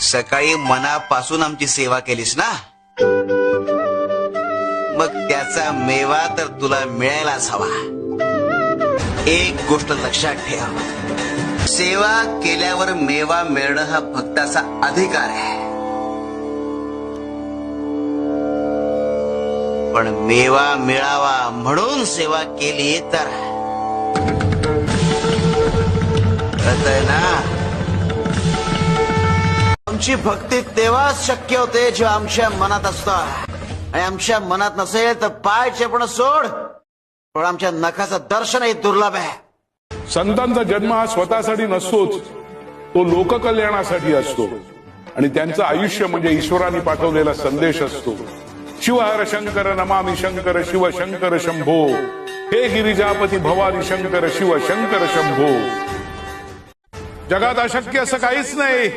सकाळी मनापासून आमची सेवा केलीस ना, मग त्याचा मेवा तर तुला मिळायलाच हवा. एक गोष्ट लक्षात ठेव, सेवा केल्यावर मेवा मिळणं हा भक्ताचा अधिकार आहे. पण मेवा मिळावा म्हणून सेवा केली तर कळतंय ना. आमची भक्ती तेव्हाच शक्य होते जेव्हा आमच्या मनात असतं, आणि आमच्या मनात नसेल तर पाय चेपणं सोड, पण आमच्या नखाचं दर्शनही दुर्लभ आहे. संतांचा जन्म हा स्वतःसाठी नसतोच, तो लोककल्याणासाठी असतो. आणि त्यांचं आयुष्य म्हणजे ईश्वराने पाठवलेला संदेश असतो. शिव हर शंकर नमामि शंकर शिव शंकर शंभो, हे गिरिजापती भवानी शंकर शिव शंकर शंभो. जगात अशक्य असं काहीच नाही.